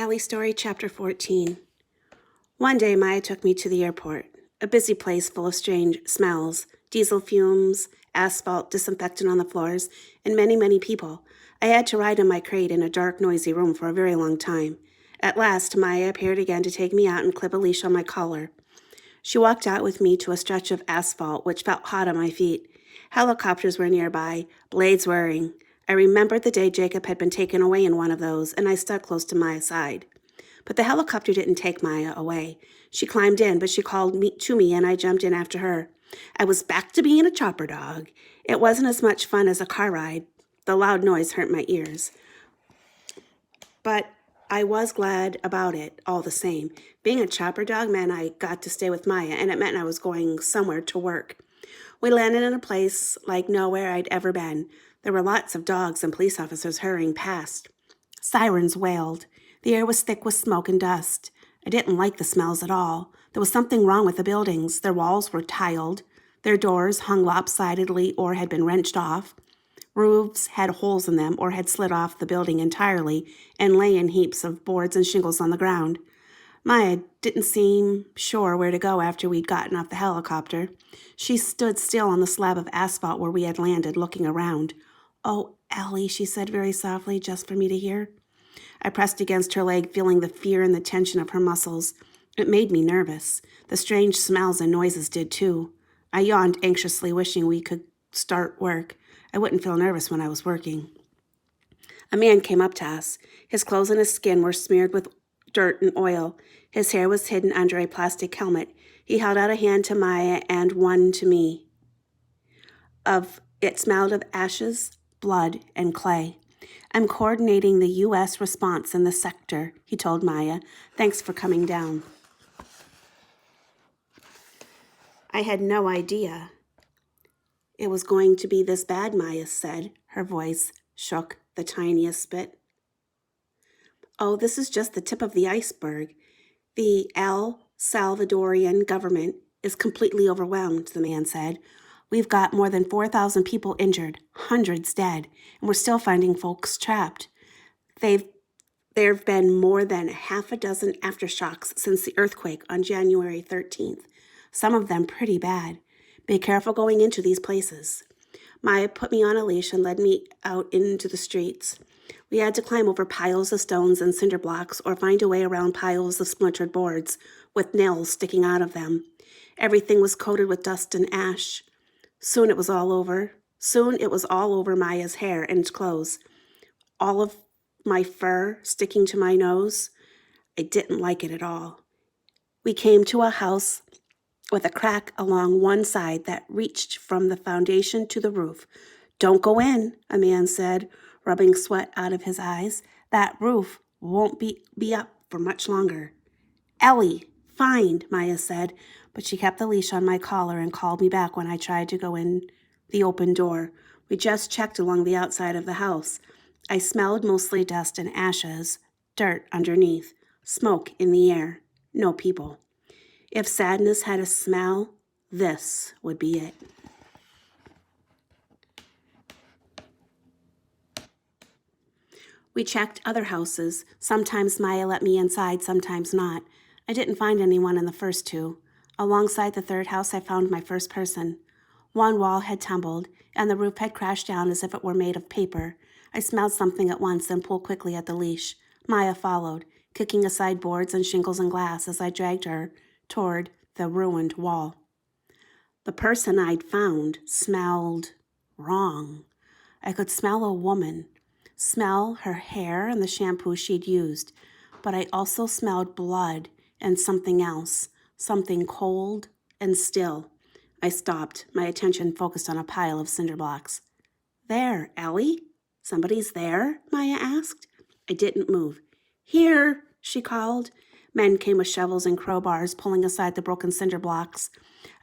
Ellie Story, Chapter 14. One day, Maya took me to the airport, a busy place full of strange smells, diesel fumes, asphalt, disinfectant on the floors, and many, many people. I had to ride in my crate in a dark, noisy room for a very long time. At last, Maya appeared again to take me out and clip a leash on my collar. She walked out with me to a stretch of asphalt which felt hot on my feet. Helicopters were nearby, blades whirring. I remembered the day Jacob had been taken away in one of those, and I stuck close to Maya's side. But the helicopter didn't take Maya away. She climbed in, but she called to me, and I jumped in after her. I was back to being a chopper dog. It wasn't as much fun as a car ride. The loud noise hurt my ears. But I was glad about it all the same. Being a chopper dog meant I got to stay with Maya, and it meant I was going somewhere to work. We landed in a place like nowhere I'd ever been. There were lots of dogs and police officers hurrying past. Sirens wailed. The air was thick with smoke and dust. I didn't like the smells at all. There was something wrong with the buildings. Their walls were tiled. Their doors hung lopsidedly or had been wrenched off. Roofs had holes in them or had slid off the building entirely and lay in heaps of boards and shingles on the ground. Maya didn't seem sure where to go after we'd gotten off the helicopter. She stood still on the slab of asphalt where we had landed, looking around. "Oh, Ellie," she said very softly, just for me to hear. I pressed against her leg, feeling the fear and the tension of her muscles. It made me nervous. The strange smells and noises did too. I yawned anxiously, wishing we could start work. I wouldn't feel nervous when I was working. A man came up to us. His clothes and his skin were smeared with dirt and oil. His hair was hidden under a plastic helmet. He held out a hand to Maya and one to me. It smelled of ashes, blood, and clay. "I'm coordinating the U.S. response in the sector," he told Maya. "Thanks for coming down." I had no idea it was going to be this bad, Maya said. Her voice shook the tiniest bit. "Oh, this is just the tip of the iceberg. The El Salvadorian government is completely overwhelmed," the man said. "We've got more than 4,000 people injured, hundreds dead, and we're still finding folks trapped. There have been more than half a dozen aftershocks since the earthquake on January 13th, some of them pretty bad. Be careful going into these places." Maya put me on a leash and led me out into the streets. We had to climb over piles of stones and cinder blocks or find a way around piles of splintered boards with nails sticking out of them. Everything was coated with dust and ash. Soon it was all over Maya's hair and clothes. All of my fur sticking to my nose. I didn't like it at all. We came to a house with a crack along one side that reached from the foundation to the roof. "Don't go in," a man said, rubbing sweat out of his eyes. "That roof won't be up for much longer." "Ellie, fine," Maya said, but she kept the leash on my collar and called me back when I tried to go in the open door. We just checked along the outside of the house. I smelled mostly dust and ashes, dirt underneath, smoke in the air, no people. If sadness had a smell, this would be it. We checked other houses. Sometimes Maya let me inside, sometimes not. I didn't find anyone in the first two. Alongside the third house, I found my first person. One wall had tumbled, and the roof had crashed down as if it were made of paper. I smelled something at once and pulled quickly at the leash. Maya followed, kicking aside boards and shingles and glass as I dragged her toward the ruined wall. The person I'd found smelled wrong. I could smell a woman, smell her hair and the shampoo she'd used, but I also smelled blood and something else, something cold and still. I stopped, my attention focused on a pile of cinder blocks. "There, Ellie? Somebody's there?" Maya asked. I didn't move. "Here," she called. Men came with shovels and crowbars, pulling aside the broken cinder blocks.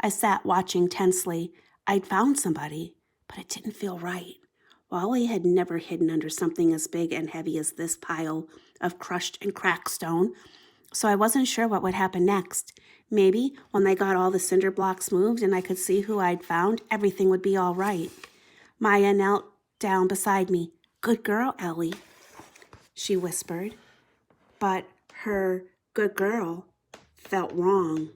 I sat watching tensely. I'd found somebody, but it didn't feel right. Wally had never hidden under something as big and heavy as this pile of crushed and cracked stone, so I wasn't sure what would happen next. Maybe when they got all the cinder blocks moved and I could see who I'd found, everything would be all right. Maya knelt down beside me. "Good girl, Ellie," she whispered. but her good girl felt wrong.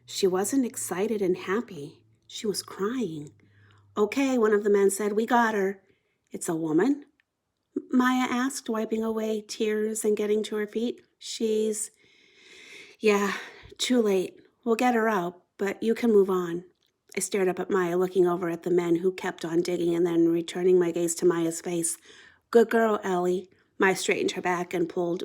She wasn't excited and happy. She was crying. Okay, one of the men said, we got her. It's a woman? Maya asked, wiping away tears and getting to her feet. Yeah, too late. We'll get her out, but you can move on. I stared up at Maya, looking over at the men who kept on digging and then returning my gaze to Maya's face. Good girl, Ellie. Maya straightened her back and pulled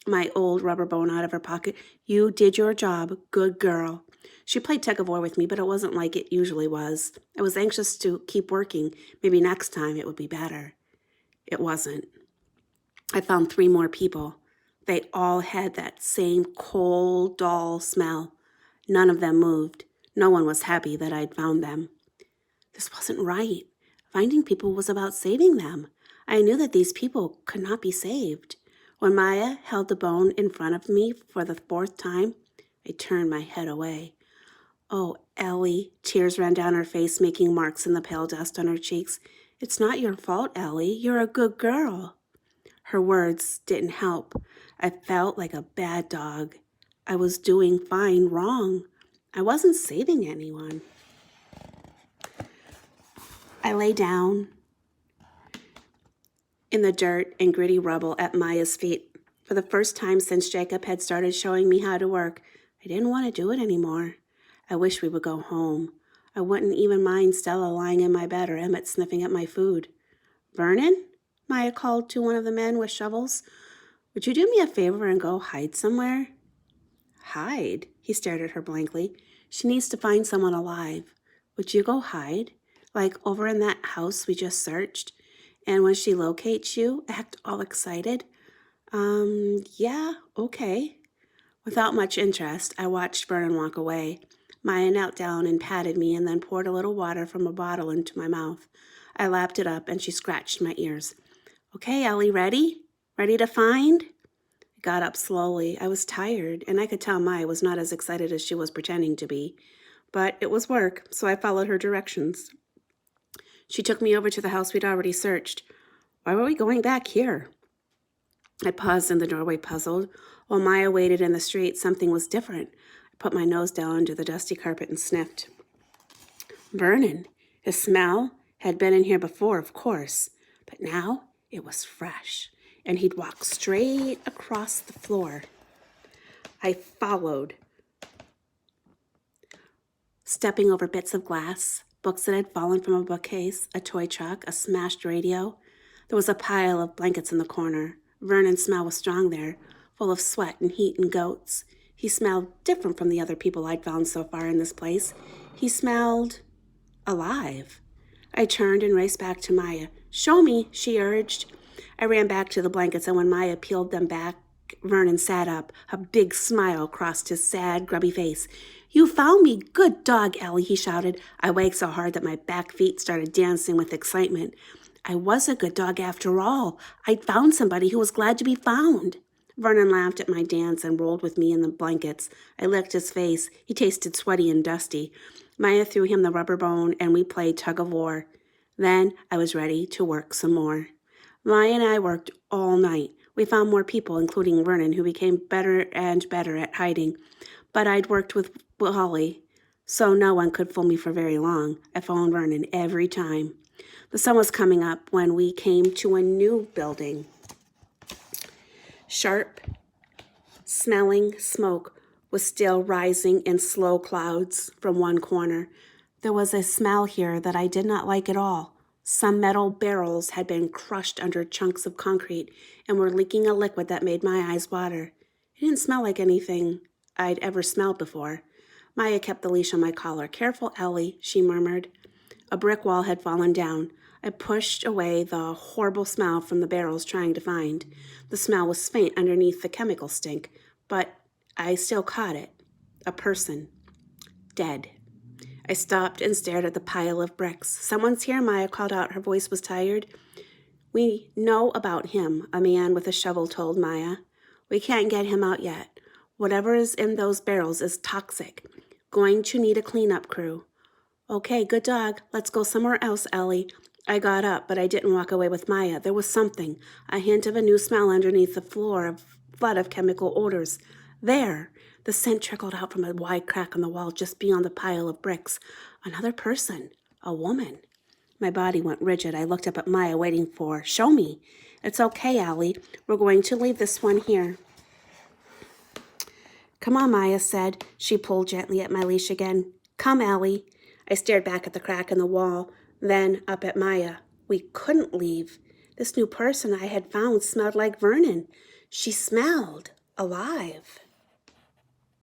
my old rubber bone out of her pocket. You did your job. Good girl. She played tug-of-war with me, but it wasn't like it usually was. I was anxious to keep working. Maybe next time it would be better. It wasn't. I found 3 more people. They all had that same cold, dull smell. None of them moved. No one was happy that I'd found them. This wasn't right. Finding people was about saving them. I knew that these people could not be saved. When Maya held the bone in front of me for the 4th time, I turned my head away. Oh, Ellie, tears ran down her face, making marks in the pale dust on her cheeks. It's not your fault, Ellie. You're a good girl. Her words didn't help. I felt like a bad dog. I was doing fine wrong. I wasn't saving anyone. I lay down in the dirt and gritty rubble at Maya's feet. For the first time since Jacob had started showing me how to work, I didn't want to do it anymore. I wish we would go home. I wouldn't even mind Stella lying in my bed or Emmett sniffing at my food. Vernon? Maya called to one of the men with shovels. Would you do me a favor and go hide somewhere? Hide? He stared at her blankly. She needs to find someone alive. Would you go hide? Like over in that house we just searched? And when she locates you, act all excited? Yeah, okay. Without much interest, I watched Vernon walk away. Maya knelt down and patted me and then poured a little water from a bottle into my mouth. I lapped it up and she scratched my ears. Okay, Ellie, ready? Ready to find? I got up slowly. I was tired, and I could tell Maya was not as excited as she was pretending to be. But it was work, so I followed her directions. She took me over to the house we'd already searched. Why were we going back here? I paused in the doorway, puzzled. While Maya waited in the street, something was different. I put my nose down onto the dusty carpet and sniffed. Vernon. His smell had been in here before, of course, but now it was fresh, and he'd walk straight across the floor. I followed, stepping over bits of glass, books that had fallen from a bookcase, a toy truck, a smashed radio. There was a pile of blankets in the corner. Vernon's smell was strong there, full of sweat and heat and goats. He smelled different from the other people I'd found so far in this place. He smelled alive. I turned and raced back to Maya. Show me, she urged. I ran back to the blankets, and when Maya peeled them back, Vernon sat up. A big smile crossed his sad, grubby face. You found me. Good dog, Ellie, he shouted. I wagged so hard that my back feet started dancing with excitement. I was a good dog after all. I'd found somebody who was glad to be found. Vernon laughed at my dance and rolled with me in the blankets. I licked his face. He tasted sweaty and dusty. Maya threw him the rubber bone, and we played tug-of-war. Then I was ready to work some more. Maya and I worked all night. We found more people, including Vernon, who became better and better at hiding. But I'd worked with Holly, so no one could fool me for very long. I found Vernon every time. The sun was coming up when we came to a new building. Sharp, smelling smoke was still rising in slow clouds from one corner. There was a smell here that I did not like at all. Some metal barrels had been crushed under chunks of concrete and were leaking a liquid that made my eyes water. It didn't smell like anything I'd ever smelled before. Maya kept the leash on my collar. Careful, Ellie, she murmured. A brick wall had fallen down. I pushed away the horrible smell from the barrels, trying to find. The smell was faint underneath the chemical stink, but I still caught it. A person. Dead. I stopped and stared at the pile of bricks. Someone's here, Maya called out. Her voice was tired. We know about him, a man with a shovel told Maya. We can't get him out yet. Whatever is in those barrels is toxic. Going to need a cleanup crew. Okay, good dog. Let's go somewhere else, Ellie. I got up, but I didn't walk away with Maya. There was something, a hint of a new smell underneath the floor of flood of chemical odors. There, the scent trickled out from a wide crack in the wall just beyond the pile of bricks. Another person, a woman. My body went rigid. I looked up at Maya, waiting for, "Show me." "It's okay, Ellie. We're going to leave this one here." "Come on," Maya said. She pulled gently at my leash again. "Come, Ellie." I stared back at the crack in the wall, then up at Maya. We couldn't leave. This new person I had found smelled like Vernon. She smelled alive.